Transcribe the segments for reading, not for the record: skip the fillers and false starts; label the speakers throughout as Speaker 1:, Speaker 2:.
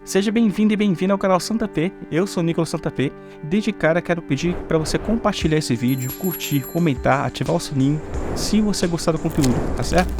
Speaker 1: Seja bem-vindo e bem-vinda ao canal Santa P, eu sou o Nicolas Santa P. Desde cara quero pedir para você compartilhar esse vídeo, curtir, comentar, ativar o sininho, se você gostar do conteúdo, tá certo?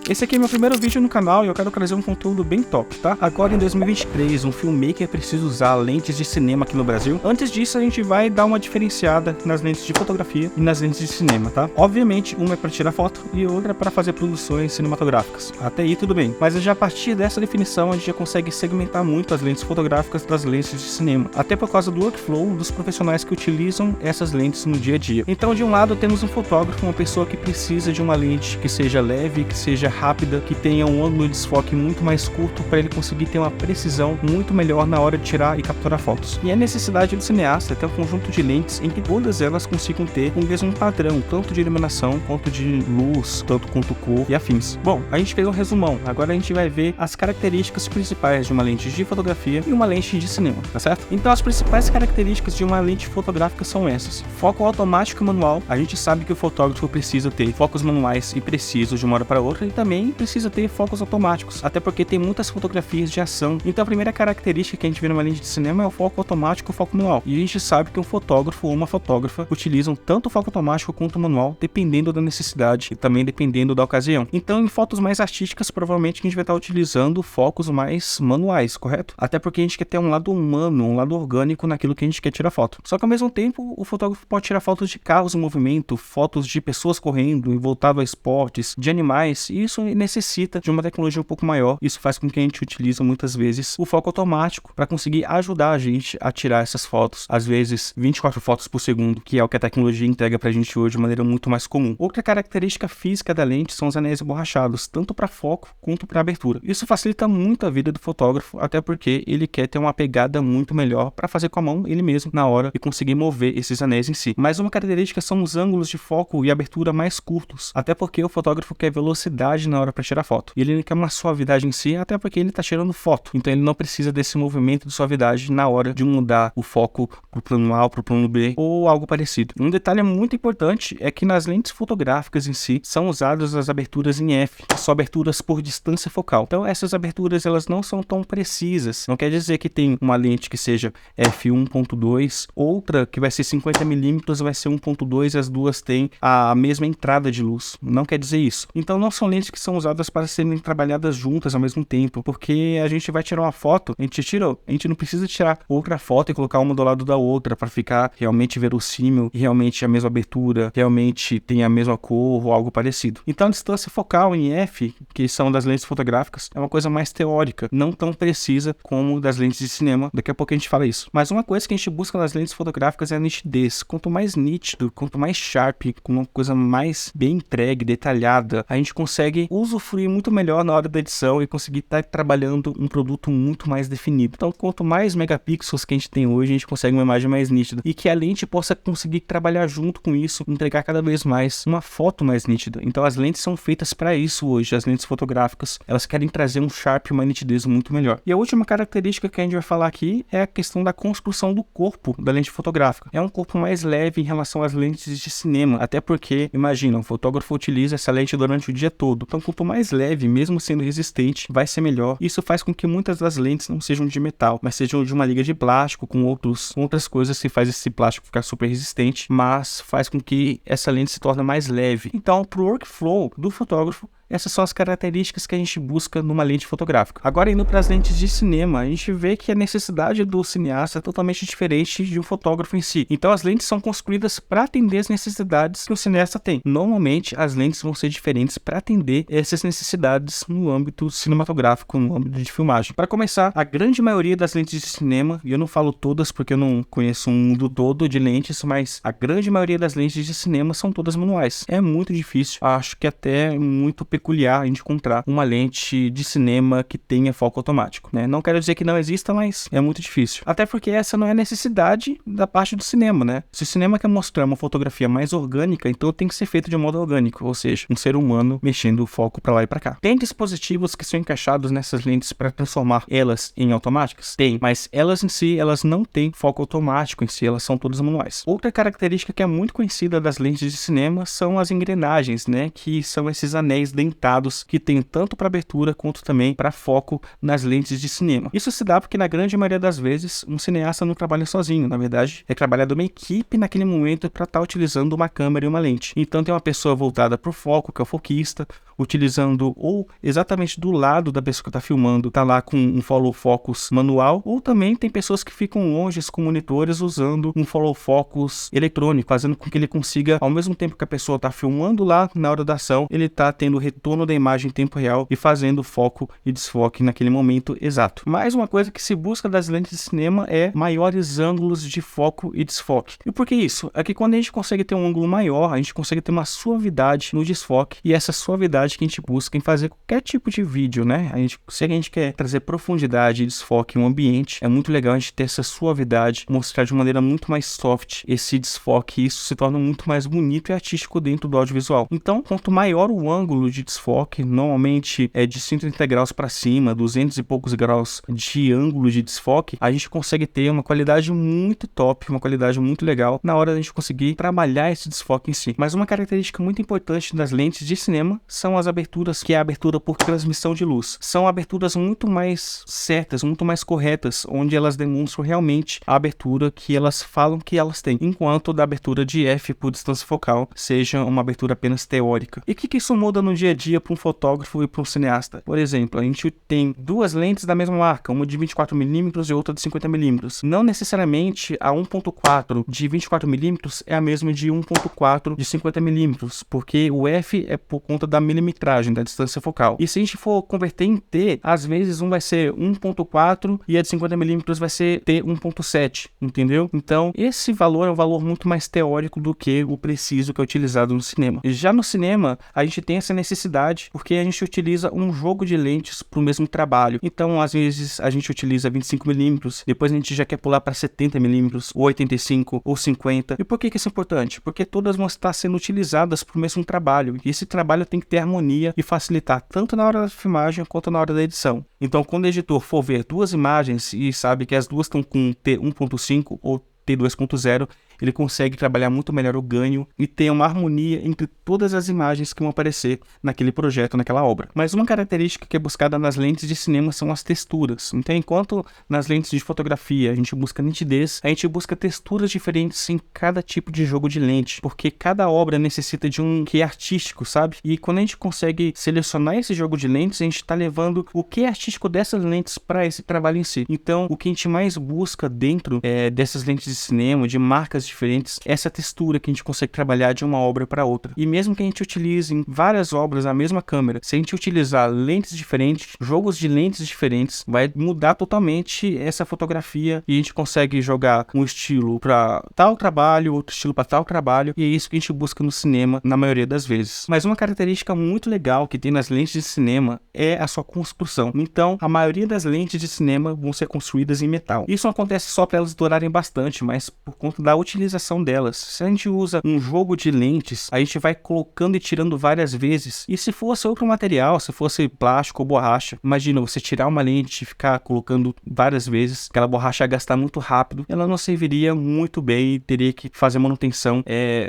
Speaker 1: Esse aqui é meu primeiro vídeo no canal e eu quero trazer um conteúdo bem top, tá? Agora em 2023, um filmmaker precisa usar lentes de cinema aqui no Brasil. Antes disso, a gente vai dar uma diferenciada nas lentes de fotografia e nas lentes de cinema, tá? Obviamente, uma é para tirar foto e outra é para fazer produções cinematográficas. Até aí tudo bem. Mas já a partir dessa definição, a gente já consegue segmentar muito as lentes fotográficas das lentes de cinema. Até por causa do workflow dos profissionais que utilizam essas lentes no dia a dia. Então, de um lado, temos um fotógrafo, uma pessoa que precisa de uma lente que seja leve, que seja rápida, que tenha um ângulo de desfoque muito mais curto para ele conseguir ter uma precisão muito melhor na hora de tirar e capturar fotos. E a necessidade do cineasta é ter um conjunto de lentes em que todas elas consigam ter o mesmo padrão, tanto de iluminação, quanto de luz, tanto quanto cor e afins. Bom, a gente fez um resumão, agora a gente vai ver as características principais de uma lente de fotografia e uma lente de cinema, tá certo? Então as principais características de uma lente fotográfica são essas: foco automático e manual. A gente sabe que o fotógrafo precisa ter focos manuais e precisos de uma hora para outra, e também precisa ter focos automáticos, até porque tem muitas fotografias de ação. Então a primeira característica que a gente vê numa lente de cinema é o foco automático e o foco manual. E a gente sabe que um fotógrafo ou uma fotógrafa utilizam tanto o foco automático quanto o manual, dependendo da necessidade e também dependendo da ocasião. Então em fotos mais artísticas, provavelmente a gente vai estar utilizando focos mais manuais, correto? Até porque a gente quer ter um lado humano, um lado orgânico naquilo que a gente quer tirar foto. Só que ao mesmo tempo, o fotógrafo pode tirar fotos de carros em movimento, fotos de pessoas correndo, voltado a esportes, de animais, e isso necessita de uma tecnologia um pouco maior. Isso faz com que a gente utilize muitas vezes o foco automático para conseguir ajudar a gente a tirar essas fotos, às vezes 24 fotos por segundo, que é o que a tecnologia entrega pra gente hoje de maneira muito mais comum. Outra característica física da lente são os anéis emborrachados, tanto para foco quanto para abertura. Isso facilita muito a vida do fotógrafo, até porque ele quer ter uma pegada muito melhor para fazer com a mão ele mesmo na hora e conseguir mover esses anéis em si. Mas uma característica são os ângulos de foco e abertura mais curtos, até porque o fotógrafo quer velocidade na hora para tirar foto. E ele não quer uma suavidade em si, até porque ele está tirando foto. Então ele não precisa desse movimento de suavidade na hora de mudar o foco pro plano A, pro plano B ou algo parecido. Um detalhe muito importante é que nas lentes fotográficas em si são usadas as aberturas em F, que são aberturas por distância focal. Então essas aberturas elas não são tão precisas. Não quer dizer que tem uma lente que seja f1.2, outra que vai ser 50mm vai ser 1.2 e as duas têm a mesma entrada de luz. Não quer dizer isso. Então não são lentes que são usadas para serem trabalhadas juntas ao mesmo tempo, porque a gente vai tirar uma foto, a gente não precisa tirar outra foto e colocar uma do lado da outra para ficar realmente verossímil e realmente a mesma abertura, realmente tem a mesma cor ou algo parecido. Então a distância focal em F, que são das lentes fotográficas, é uma coisa mais teórica, não tão precisa como das lentes de cinema. Daqui a pouco a gente fala isso. Mas uma coisa que a gente busca nas lentes fotográficas é a nitidez. Quanto mais nítido, quanto mais sharp, com uma coisa mais bem entregue, detalhada, a gente consegue usufruir muito melhor na hora da edição e conseguir estar trabalhando um produto muito mais definido. Então, quanto mais megapixels que a gente tem hoje, a gente consegue uma imagem mais nítida e que a lente possa conseguir trabalhar junto com isso, entregar cada vez mais uma foto mais nítida. Então, as lentes são feitas para isso hoje. As lentes fotográficas, elas querem trazer um sharp e uma nitidez muito melhor. E a última característica que a gente vai falar aqui é a questão da construção do corpo da lente fotográfica. É um corpo mais leve em relação às lentes de cinema, até porque, imagina, o fotógrafo utiliza essa lente durante o dia todo. Então, quanto mais leve, mesmo sendo resistente, vai ser melhor. Isso faz com que muitas das lentes não sejam de metal, mas sejam de uma liga de plástico com outras coisas que faz esse plástico ficar super resistente, mas faz com que essa lente se torne mais leve. Então, pro workflow do fotógrafo, essas são as características que a gente busca numa lente fotográfica. Agora, indo para as lentes de cinema, a gente vê que a necessidade do cineasta é totalmente diferente de um fotógrafo em si. Então, as lentes são construídas para atender as necessidades que o cineasta tem. Normalmente, as lentes vão ser diferentes para atender essas necessidades no âmbito cinematográfico, no âmbito de filmagem. Para começar, a grande maioria das lentes de cinema, e eu não falo todas porque eu não conheço um mundo todo de lentes, mas a grande maioria das lentes de cinema são todas manuais. É muito difícil, acho que até muito peculiar a gente encontrar uma lente de cinema que tenha foco automático, né? Não quero dizer que não exista, mas é muito difícil. Até porque essa não é a necessidade da parte do cinema, né? Se o cinema quer mostrar uma fotografia mais orgânica, então tem que ser feito de modo orgânico, ou seja, um ser humano mexendo o foco para lá e para cá. Tem dispositivos que são encaixados nessas lentes para transformar elas em automáticas? Tem, mas elas em si, elas não têm foco automático em si, elas são todas manuais. Outra característica que é muito conhecida das lentes de cinema são as engrenagens, né? Que são esses anéis dentários dentados que tem tanto para abertura quanto também para foco nas lentes de cinema. Isso se dá porque na grande maioria das vezes um cineasta não trabalha sozinho, na verdade é trabalhar de uma equipe naquele momento para estar utilizando uma câmera e uma lente. Então tem uma pessoa voltada para o foco, que é o foquista, utilizando ou exatamente do lado da pessoa que está filmando, tá lá com um follow focus manual, ou também tem pessoas que ficam longe com monitores usando um follow focus eletrônico, fazendo com que ele consiga, ao mesmo tempo que a pessoa está filmando lá na hora da ação, ele está tendo o retorno da imagem em tempo real e fazendo foco e desfoque naquele momento exato. Mais uma coisa que se busca das lentes de cinema é maiores ângulos de foco e desfoque. E por que isso? É que quando a gente consegue ter um ângulo maior, a gente consegue ter uma suavidade no desfoque, e essa suavidade que a gente busca em fazer qualquer tipo de vídeo, né? Se a gente quer trazer profundidade e desfoque em um ambiente, é muito legal a gente ter essa suavidade, mostrar de maneira muito mais soft esse desfoque, e isso se torna muito mais bonito e artístico dentro do audiovisual. Então, quanto maior o ângulo de desfoque, normalmente é de 130 graus para cima, 200 e poucos graus de ângulo de desfoque, a gente consegue ter uma qualidade muito top, uma qualidade muito legal na hora da gente conseguir trabalhar esse desfoque em si. Mas uma característica muito importante das lentes de cinema são as aberturas, que é a abertura por transmissão de luz. São aberturas muito mais certas, muito mais corretas, onde elas demonstram realmente a abertura que elas falam que elas têm, enquanto da abertura de f por distância focal seja uma abertura apenas teórica. E o que isso muda no dia a dia para um fotógrafo e para um cineasta? Por exemplo, a gente tem duas lentes da mesma marca, uma de 24mm e outra de 50mm. Não necessariamente a 1.4 de 24mm é a mesma de 1.4 de 50mm, porque o f é por conta da milimetragem, da distância focal. E se a gente for converter em T, às vezes um vai ser 1.4 e a de 50mm vai ser T 1.7, entendeu? Então, esse valor é um valor muito mais teórico do que o preciso que é utilizado no cinema. E já no cinema, a gente tem essa necessidade porque a gente utiliza um jogo de lentes para o mesmo trabalho. Então, às vezes, a gente utiliza 25mm, depois a gente já quer pular para 70mm, ou 85, ou 50. E por que isso é importante? Porque todas vão estar sendo utilizadas para o mesmo trabalho. E esse trabalho tem que ter harmonia e facilitar tanto na hora da filmagem quanto na hora da edição. Então, quando o editor for ver duas imagens e sabe que as duas estão com T 1.5 ou T 2.0, ele consegue trabalhar muito melhor o ganho e ter uma harmonia entre todas as imagens que vão aparecer naquele projeto, naquela obra. Mas uma característica que é buscada nas lentes de cinema são as texturas. Então, enquanto nas lentes de fotografia a gente busca nitidez, a gente busca texturas diferentes em cada tipo de jogo de lente, porque cada obra necessita de um quê artístico, sabe? E quando a gente consegue selecionar esse jogo de lentes, a gente está levando o quê artístico dessas lentes para esse trabalho em si. Então, o que a gente mais busca dentro dessas lentes de cinema, de marcas diferentes, essa textura que a gente consegue trabalhar de uma obra para outra. E mesmo que a gente utilize em várias obras a mesma câmera, se a gente utilizar lentes diferentes, jogos de lentes diferentes, vai mudar totalmente essa fotografia e a gente consegue jogar um estilo para tal trabalho, outro estilo para tal trabalho, e é isso que a gente busca no cinema na maioria das vezes. Mas uma característica muito legal que tem nas lentes de cinema é a sua construção. Então, a maioria das lentes de cinema vão ser construídas em metal. Isso não acontece só para elas durarem bastante, mas por conta da utilização delas. Se a gente usa um jogo de lentes, a gente vai colocando e tirando várias vezes. E se fosse outro material, se fosse plástico ou borracha, imagina você tirar uma lente e ficar colocando várias vezes, aquela borracha ia gastar muito rápido, ela não serviria muito bem e teria que fazer manutenção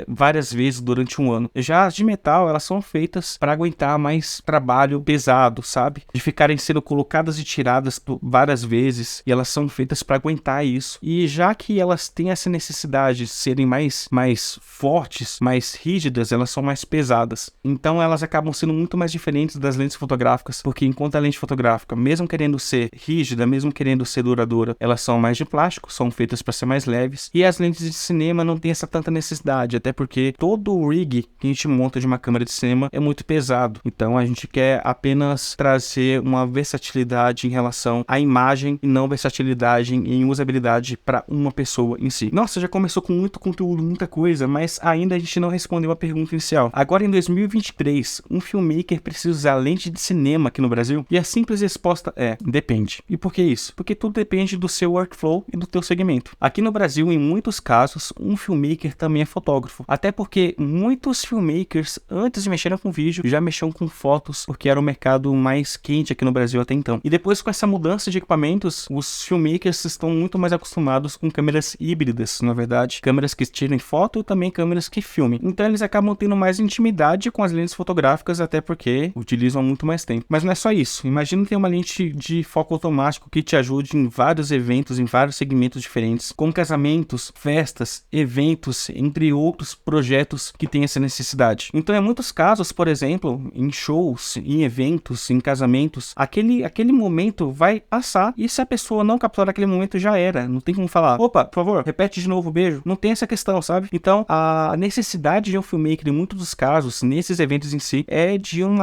Speaker 1: várias vezes durante um ano. Já as de metal, elas são feitas para aguentar mais trabalho pesado, sabe? De ficarem sendo colocadas e tiradas várias vezes, e elas são feitas para aguentar isso. E já que elas têm essa necessidade de serem mais fortes, mais rígidas, elas são mais pesadas. Então elas acabam sendo muito mais diferentes das lentes fotográficas, porque enquanto a lente fotográfica, mesmo querendo ser rígida, mesmo querendo ser duradoura, elas são mais de plástico, são feitas para ser mais leves, e as lentes de cinema não tem essa tanta necessidade, até porque todo o rig que a gente monta de uma câmera de cinema é muito pesado. Então a gente quer apenas trazer uma versatilidade em relação à imagem e não versatilidade em usabilidade para uma pessoa em si. Nossa, já começou com muito conteúdo, muita coisa, mas ainda a gente não respondeu a pergunta inicial. Agora em 2023, um filmmaker precisa usar lente de cinema aqui no Brasil? E a simples resposta é: depende. E por que isso? Porque tudo depende do seu workflow e do teu segmento. Aqui no Brasil, em muitos casos, um filmmaker também é fotógrafo. Até porque muitos filmmakers, antes de mexerem com vídeo, já mexiam com fotos, porque era o mercado mais quente aqui no Brasil até então. E depois, com essa mudança de equipamentos, os filmmakers estão muito mais acostumados com câmeras híbridas, na verdade, internet, câmeras que tirem foto e também câmeras que filmem. Então eles acabam tendo mais intimidade com as lentes fotográficas, até porque utilizam muito mais tempo. Mas não é só isso. Imagina ter uma lente de foco automático que te ajude em vários eventos, em vários segmentos diferentes, como casamentos, festas, eventos, entre outros projetos que têm essa necessidade. Então, em muitos casos, por exemplo, em shows, em eventos, em casamentos, aquele momento vai passar e se a pessoa não capturar aquele momento já era. Não tem como falar, opa, por favor, repete de novo o beijo. Não tem essa questão, sabe? Então, a necessidade de um filmmaker, em muitos dos casos, nesses eventos em si, é de um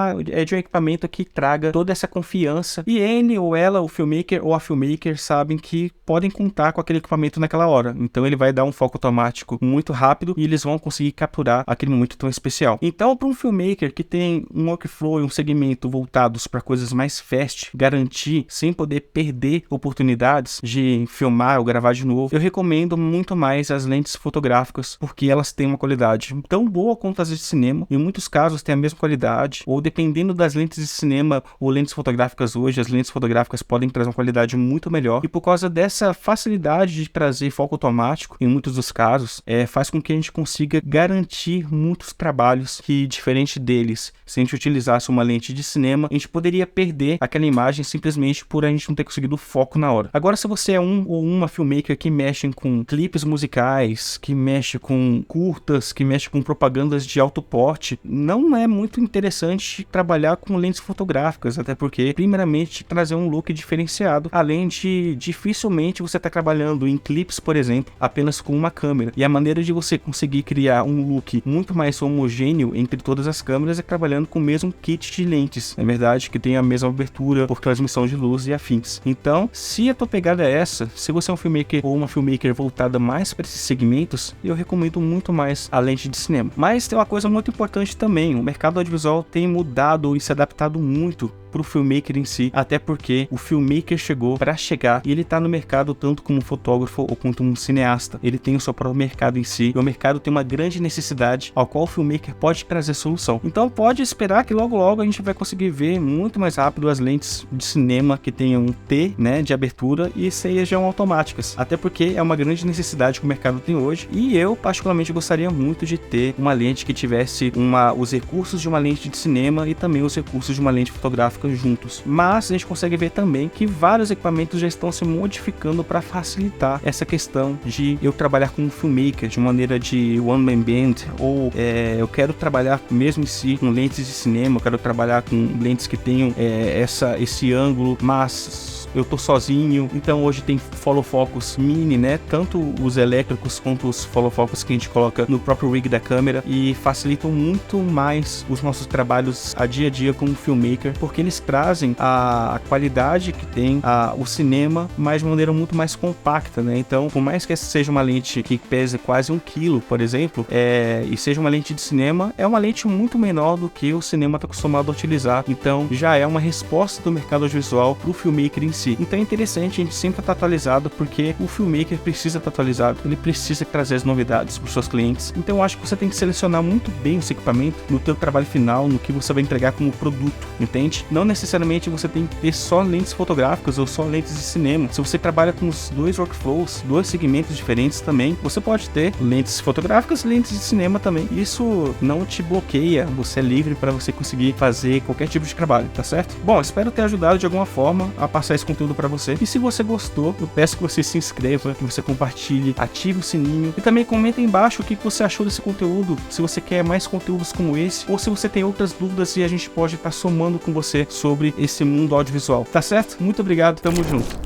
Speaker 1: equipamento que traga toda essa confiança. E ele ou ela, o filmmaker ou a filmmaker, sabem que podem contar com aquele equipamento naquela hora. Então, ele vai dar um foco automático muito rápido e eles vão conseguir capturar aquele momento tão especial. Então, para um filmmaker que tem um workflow e um segmento voltados para coisas mais fast, garantir, sem poder perder oportunidades de filmar ou gravar de novo, eu recomendo muito mais as lentes fotográficas, porque elas têm uma qualidade tão boa quanto as de cinema, em muitos casos têm a mesma qualidade, ou dependendo das lentes de cinema ou lentes fotográficas hoje, as lentes fotográficas podem trazer uma qualidade muito melhor, e por causa dessa facilidade de trazer foco automático, em muitos dos casos, faz com que a gente consiga garantir muitos trabalhos que, diferente deles, se a gente utilizasse uma lente de cinema, a gente poderia perder aquela imagem simplesmente por a gente não ter conseguido foco na hora. Agora, se você é um ou uma filmmaker que mexe com clipes musicais, que mexe com curtas, que mexe com propagandas de alto porte, não é muito interessante trabalhar com lentes fotográficas, até porque, primeiramente, trazer um look diferenciado, além de dificilmente você estar trabalhando em clipes, por exemplo, apenas com uma câmera. E a maneira de você conseguir criar um look muito mais homogêneo entre todas as câmeras é trabalhando com o mesmo kit de lentes, é verdade, que tem a mesma abertura por transmissão de luz e afins. Então, se a tua pegada é essa, se você é um filmmaker ou uma filmmaker voltada mais para esses segmentos, eu recomendo muito mais a lente de cinema. Mas tem uma coisa muito importante também, o mercado audiovisual tem mudado e se adaptado muito pro filmmaker em si, até porque o filmmaker chegou para chegar e ele tá no mercado tanto como fotógrafo ou quanto um cineasta. Ele tem o seu próprio mercado em si, e o mercado tem uma grande necessidade ao qual o filmmaker pode trazer solução. Então pode esperar que logo a gente vai conseguir ver muito mais rápido as lentes de cinema que tenham T, né, de abertura e sejam automáticas, até porque é uma grande necessidade que o mercado tem hoje, e eu particularmente gostaria muito de ter uma lente que tivesse os recursos de uma lente de cinema e também os recursos de uma lente fotográfica juntos. Mas a gente consegue ver também que vários equipamentos já estão se modificando para facilitar essa questão de eu trabalhar como filmmaker de maneira de one man band, ou eu quero trabalhar mesmo em si com lentes de cinema, eu quero trabalhar com lentes que tenham esse ângulo, mas eu tô sozinho. Então hoje tem follow focus mini, né, tanto os elétricos quanto os follow focus que a gente coloca no próprio rig da câmera, e facilitam muito mais os nossos trabalhos a dia como filmmaker, porque eles trazem a qualidade que tem o cinema, mas de maneira muito mais compacta, né? Então, por mais que essa seja uma lente que pese quase 1 kg, por exemplo, e seja uma lente de cinema, é uma lente muito menor do que o cinema está acostumado a utilizar. Então, já é uma resposta do mercado audiovisual para o filmmaker em si. Então, é interessante a gente sempre estar atualizado, porque o filmmaker precisa estar atualizado, ele precisa trazer as novidades para os seus clientes. Então, eu acho que você tem que selecionar muito bem esse equipamento no teu trabalho final, no que você vai entregar como produto, entende? Não necessariamente você tem que ter só lentes fotográficas ou só lentes de cinema. Se você trabalha com os dois workflows, dois segmentos diferentes também, você pode ter lentes fotográficas e lentes de cinema também. Isso não te bloqueia, você é livre para você conseguir fazer qualquer tipo de trabalho, tá certo? Bom, espero ter ajudado de alguma forma a passar esse conteúdo para você. E se você gostou, eu peço que você se inscreva, que você compartilhe, ative o sininho e também comenta aí embaixo o que você achou desse conteúdo, se você quer mais conteúdos como esse, ou se você tem outras dúvidas e a gente pode estar somando com você sobre esse mundo audiovisual, tá certo? Muito obrigado, tamo junto.